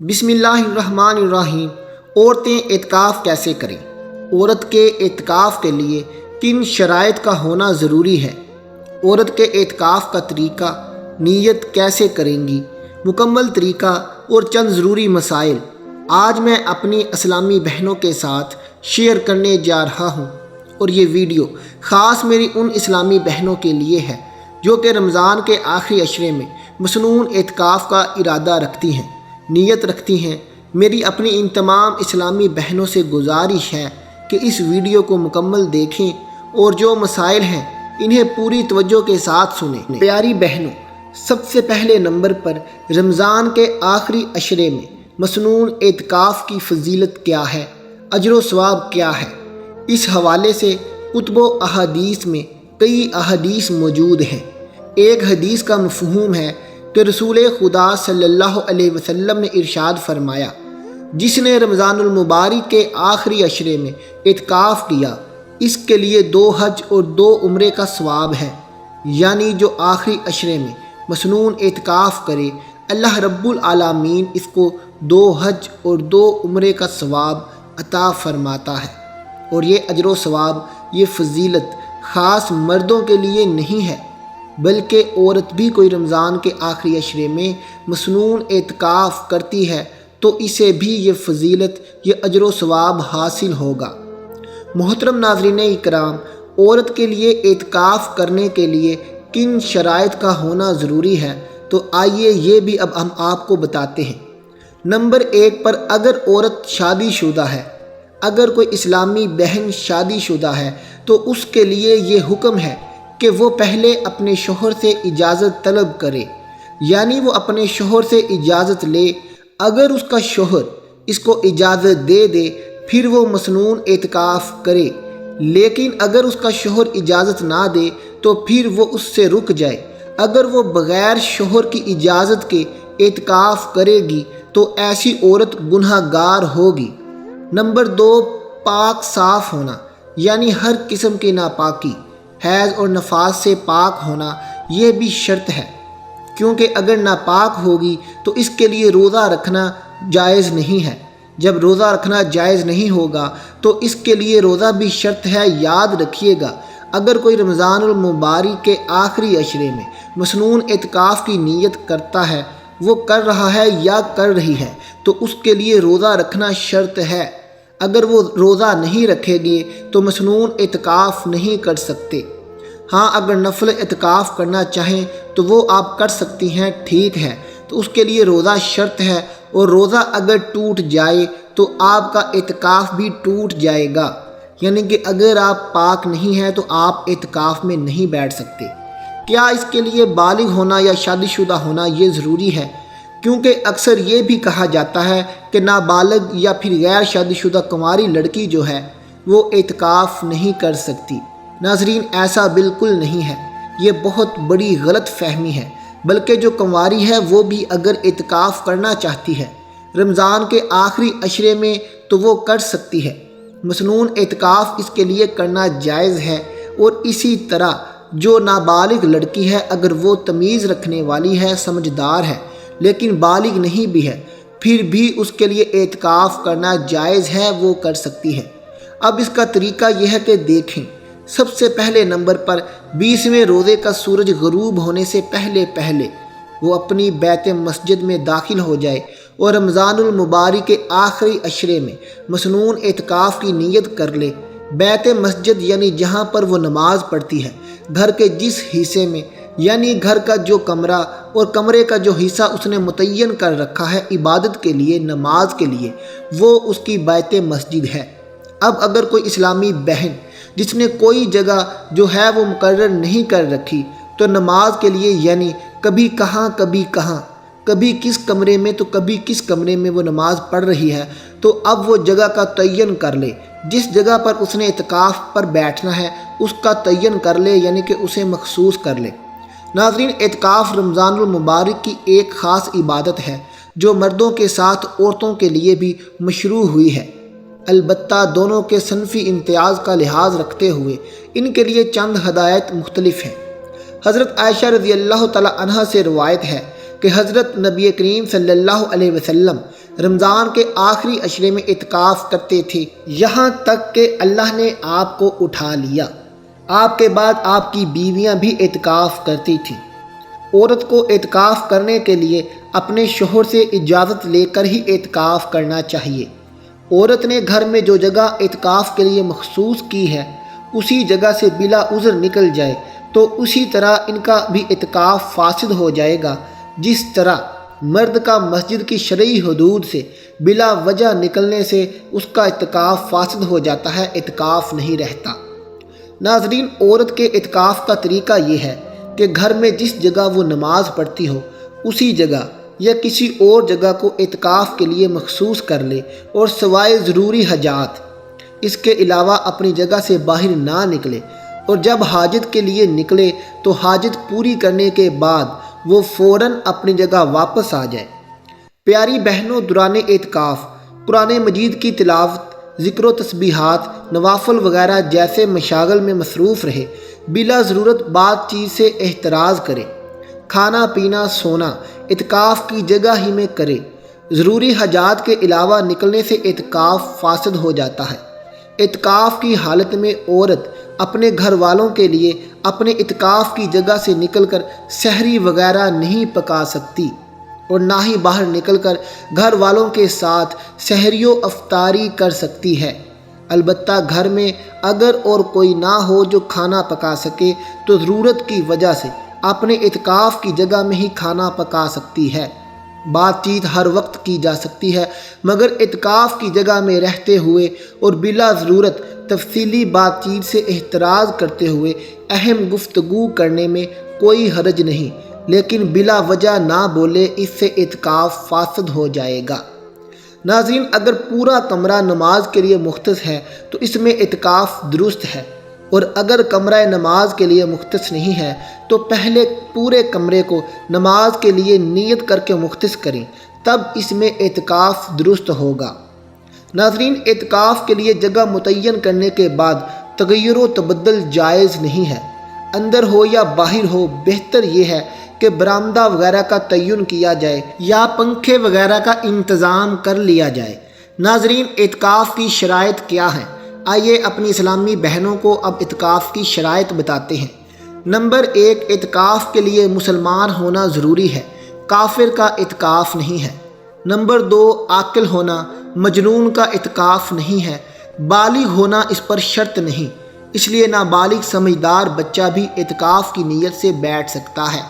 بسم اللہ الرحمن الرحیم۔ عورتیں اعتکاف کیسے کریں؟ عورت کے اعتکاف کے لیے کن شرائط کا ہونا ضروری ہے؟ عورت کے اعتکاف کا طریقہ، نیت کیسے کریں گی، مکمل طریقہ اور چند ضروری مسائل آج میں اپنی اسلامی بہنوں کے ساتھ شیئر کرنے جا رہا ہوں، اور یہ ویڈیو خاص میری ان اسلامی بہنوں کے لیے ہے جو کہ رمضان کے آخری عشرے میں مصنون اعتکاف کا ارادہ رکھتی ہیں، نیت رکھتی ہیں۔ میری اپنی ان تمام اسلامی بہنوں سے گزارش ہے کہ اس ویڈیو کو مکمل دیکھیں اور جو مسائل ہیں انہیں پوری توجہ کے ساتھ سنیں۔ پیاری بہنوں، سب سے پہلے نمبر پر رمضان کے آخری عشرے میں مصنون اعتکاف کی فضیلت کیا ہے، اجر و ثواب کیا ہے؟ اس حوالے سے کتب و احادیث میں کئی احادیث موجود ہیں۔ ایک حدیث کا مفہوم ہے کہ رسول خدا صلی اللہ علیہ وسلم نے ارشاد فرمایا، جس نے رمضان المبارک کے آخری عشرے میں اعتکاف کیا اس کے لیے 2 حج اور 2 عمرے کا ثواب ہے۔ یعنی جو آخری عشرے میں مصنون اعتکاف کرے، اللہ رب العالمین اس کو 2 حج اور 2 عمرے کا ثواب عطا فرماتا ہے۔ اور یہ اجر و ثواب، یہ فضیلت خاص مردوں کے لیے نہیں ہے، بلکہ عورت بھی کوئی رمضان کے آخری عشرے میں مصنون اعتکاف کرتی ہے تو اسے بھی یہ فضیلت، یہ اجر و ثواب حاصل ہوگا۔ محترم ناظرین اکرام، عورت کے لیے اعتکاف کرنے کے لیے کن شرائط کا ہونا ضروری ہے، تو آئیے یہ بھی اب ہم آپ کو بتاتے ہیں۔ نمبر 1 پر اگر عورت شادی شدہ ہے، اگر کوئی اسلامی بہن شادی شدہ ہے تو اس کے لیے یہ حکم ہے کہ وہ پہلے اپنے شوہر سے اجازت طلب کرے، یعنی وہ اپنے شوہر سے اجازت لے۔ اگر اس کا شوہر اس کو اجازت دے دے پھر وہ مصنون اعتکاف کرے، لیکن اگر اس کا شوہر اجازت نہ دے تو پھر وہ اس سے رک جائے۔ اگر وہ بغیر شوہر کی اجازت کے اعتکاف کرے گی تو ایسی عورت گناہ گار ہوگی۔ نمبر 2، پاک صاف ہونا، یعنی ہر قسم کی ناپاکی، حیض اور نفاس سے پاک ہونا یہ بھی شرط ہے، کیونکہ اگر ناپاک ہوگی تو اس کے لیے روزہ رکھنا جائز نہیں ہے۔ جب روزہ رکھنا جائز نہیں ہوگا تو اس کے لیے روزہ بھی شرط ہے۔ یاد رکھیے گا، اگر کوئی رمضان المبارک کے آخری عشرے میں مصنون اعتکاف کی نیت کرتا ہے، وہ کر رہا ہے یا کر رہی ہے، تو اس کے لیے روزہ رکھنا شرط ہے۔ اگر وہ روزہ نہیں رکھے گے تو مصنون اعتکاف نہیں کر سکتے۔ ہاں، اگر نفل اعتکاف کرنا چاہیں تو وہ آپ کر سکتی ہیں، ٹھیک ہے، تو اس کے لیے روزہ شرط ہے، اور روزہ اگر ٹوٹ جائے تو آپ کا اعتکاف بھی ٹوٹ جائے گا۔ یعنی کہ اگر آپ پاک نہیں ہیں تو آپ اعتکاف میں نہیں بیٹھ سکتے۔ کیا اس کے لیے بالغ ہونا یا شادی شدہ ہونا یہ ضروری ہے؟ کیونکہ اکثر یہ بھی کہا جاتا ہے کہ نابالغ یا پھر غیر شادی شدہ کنواری لڑکی جو ہے وہ اعتکاف نہیں کر سکتی۔ ناظرین، ایسا بالکل نہیں ہے، یہ بہت بڑی غلط فہمی ہے۔ بلکہ جو کنواری ہے وہ بھی اگر اعتکاف کرنا چاہتی ہے رمضان کے آخری عشرے میں تو وہ کر سکتی ہے۔ مصنون اعتکاف اس کے لیے کرنا جائز ہے۔ اور اسی طرح جو نابالغ لڑکی ہے، اگر وہ تمیز رکھنے والی ہے، سمجھدار ہے، لیکن بالغ نہیں بھی ہے، پھر بھی اس کے لیے اعتکاف کرنا جائز ہے، وہ کر سکتی ہے۔ اب اس کا طریقہ یہ ہے کہ دیکھیں، سب سے پہلے نمبر پر 20ویں روزے کا سورج غروب ہونے سے پہلے وہ اپنی بیت مسجد میں داخل ہو جائے اور رمضان المبارک کے آخری عشرے میں مصنون اعتکاف کی نیت کر لے۔ بیت مسجد یعنی جہاں پر وہ نماز پڑھتی ہے، گھر کے جس حصے میں، یعنی گھر کا جو کمرہ اور کمرے کا جو حصہ اس نے متعین کر رکھا ہے عبادت کے لیے، نماز کے لیے، وہ اس کی بیت مسجد ہے۔ اب اگر کوئی اسلامی بہن جس نے کوئی جگہ جو ہے وہ مقرر نہیں کر رکھی تو نماز کے لیے، یعنی کبھی کہاں کبھی کس کمرے میں تو کبھی کس کمرے میں وہ نماز پڑھ رہی ہے، تو اب وہ جگہ کا تعین کر لے۔ جس جگہ پر اس نے اعتکاف پر بیٹھنا ہے اس کا تعین کر لے، یعنی کہ اسے مخصوص کر لے۔ ناظرین، اعتکاف رمضان المبارک کی ایک خاص عبادت ہے جو مردوں کے ساتھ عورتوں کے لیے بھی مشروع ہوئی ہے، البتہ دونوں کے صنفی امتیاز کا لحاظ رکھتے ہوئے ان کے لیے چند ہدایت مختلف ہیں۔ حضرت عائشہ رضی اللہ تعالی عنہا سے روایت ہے کہ حضرت نبی کریم صلی اللہ علیہ وسلم رمضان کے آخری عشرے میں اعتکاف کرتے تھے، یہاں تک کہ اللہ نے آپ کو اٹھا لیا۔ آپ کے بعد آپ کی بیویاں بھی اعتکاف کرتی تھیں۔ عورت کو اعتکاف کرنے کے لیے اپنے شوہر سے اجازت لے کر ہی اعتکاف کرنا چاہیے۔ عورت نے گھر میں جو جگہ اعتکاف کے لیے مخصوص کی ہے اسی جگہ سے بلا عذر نکل جائے تو اسی طرح ان کا بھی اعتکاف فاسد ہو جائے گا، جس طرح مرد کا مسجد کی شرعی حدود سے بلا وجہ نکلنے سے اس کا اعتکاف فاسد ہو جاتا ہے، اعتکاف نہیں رہتا۔ ناظرین، عورت کے اعتکاف کا طریقہ یہ ہے کہ گھر میں جس جگہ وہ نماز پڑھتی ہو اسی جگہ یا کسی اور جگہ کو اعتکاف کے لیے مخصوص کر لے اور سوائے ضروری حاجات اس کے علاوہ اپنی جگہ سے باہر نہ نکلے، اور جب حاجت کے لیے نکلے تو حاجت پوری کرنے کے بعد وہ فوراً اپنی جگہ واپس آ جائے۔ پیاری بہنوں، دوران اعتکاف قرآن مجید کی تلاوت، ذکر و تسبیحات، نوافل وغیرہ جیسے مشاغل میں مصروف رہے، بلا ضرورت بات چیت سے احتراز کرے۔ کھانا پینا سونا اعتکاف کی جگہ ہی میں کرے۔ ضروری حاجات کے علاوہ نکلنے سے اعتکاف فاسد ہو جاتا ہے۔ اعتکاف کی حالت میں عورت اپنے گھر والوں کے لیے اپنے اعتکاف کی جگہ سے نکل کر سحری وغیرہ نہیں پکا سکتی اور نہ ہی باہر نکل کر گھر والوں کے ساتھ سحری و افطاری کر سکتی ہے۔ البتہ گھر میں اگر اور کوئی نہ ہو جو کھانا پکا سکے تو ضرورت کی وجہ سے اپنے اعتکاف کی جگہ میں ہی کھانا پکا سکتی ہے۔ بات چیت ہر وقت کی جا سکتی ہے، مگر اعتکاف کی جگہ میں رہتے ہوئے اور بلا ضرورت تفصیلی بات چیت سے احتراز کرتے ہوئے اہم گفتگو کرنے میں کوئی حرج نہیں، لیکن بلا وجہ نہ بولے، اس سے اعتکاف فاسد ہو جائے گا۔ ناظرین، اگر پورا کمرہ نماز کے لیے مختص ہے تو اس میں اعتکاف درست ہے، اور اگر کمرہ نماز کے لیے مختص نہیں ہے تو پہلے پورے کمرے کو نماز کے لیے نیت کر کے مختص کریں، تب اس میں اعتکاف درست ہوگا۔ ناظرین، اعتکاف کے لیے جگہ متعین کرنے کے بعد تغیر و تبدل جائز نہیں ہے۔ اندر ہو یا باہر ہو، بہتر یہ ہے کہ برآمدہ وغیرہ کا تعین کیا جائے یا پنکھے وغیرہ کا انتظام کر لیا جائے۔ ناظرین، اعتکاف کی شرائط کیا ہیں؟ آئیے اپنی اسلامی بہنوں کو اب اعتکاف کی شرائط بتاتے ہیں۔ نمبر 1، اعتکاف کے لیے مسلمان ہونا ضروری ہے، کافر کا اعتکاف نہیں ہے۔ نمبر 2، عاقل ہونا، مجنون کا اعتکاف نہیں ہے۔ بالغ ہونا اس پر شرط نہیں، اس لیے نابالغ سمجھدار بچہ بھی اعتکاف کی نیت سے بیٹھ سکتا ہے۔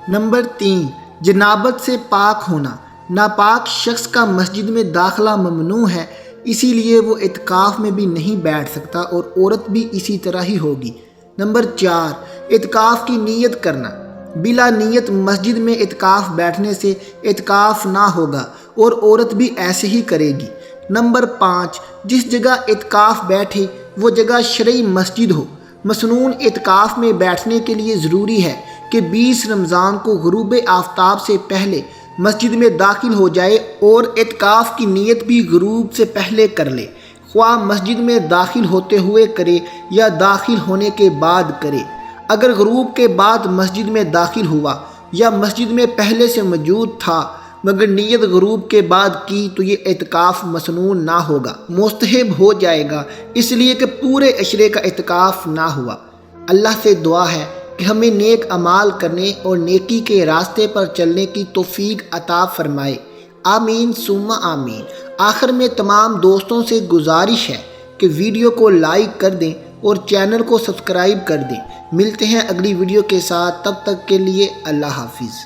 نمبر 3، جنابت سے پاک ہونا، ناپاک شخص کا مسجد میں داخلہ ممنوع ہے، اسی لیے وہ اعتکاف میں بھی نہیں بیٹھ سکتا، اور عورت بھی اسی طرح ہی ہوگی۔ نمبر 4، اعتکاف کی نیت کرنا، بلا نیت مسجد میں اعتکاف بیٹھنے سے اعتکاف نہ ہوگا اور عورت بھی ایسے ہی کرے گی۔ نمبر 5، جس جگہ اعتکاف بیٹھے وہ جگہ شرعی مسجد ہو۔ مسنون اعتکاف میں بیٹھنے کے لیے ضروری ہے کہ 20 رمضان کو غروب آفتاب سے پہلے مسجد میں داخل ہو جائے اور اعتکاف کی نیت بھی غروب سے پہلے کر لے، خواہ مسجد میں داخل ہوتے ہوئے کرے یا داخل ہونے کے بعد کرے۔ اگر غروب کے بعد مسجد میں داخل ہوا یا مسجد میں پہلے سے موجود تھا مگر نیت غروب کے بعد کی تو یہ اعتکاف مسنون نہ ہوگا، مستحب ہو جائے گا، اس لیے کہ پورے عشرے کا اعتکاف نہ ہوا۔ اللہ سے دعا ہے کہ ہمیں نیک اعمال کرنے اور نیکی کے راستے پر چلنے کی توفیق عطا فرمائے، آمین ثم آمین۔ آخر میں تمام دوستوں سے گزارش ہے کہ ویڈیو کو لائک کر دیں اور چینل کو سبسکرائب کر دیں۔ ملتے ہیں اگلی ویڈیو کے ساتھ، تب تک کے لیے اللہ حافظ۔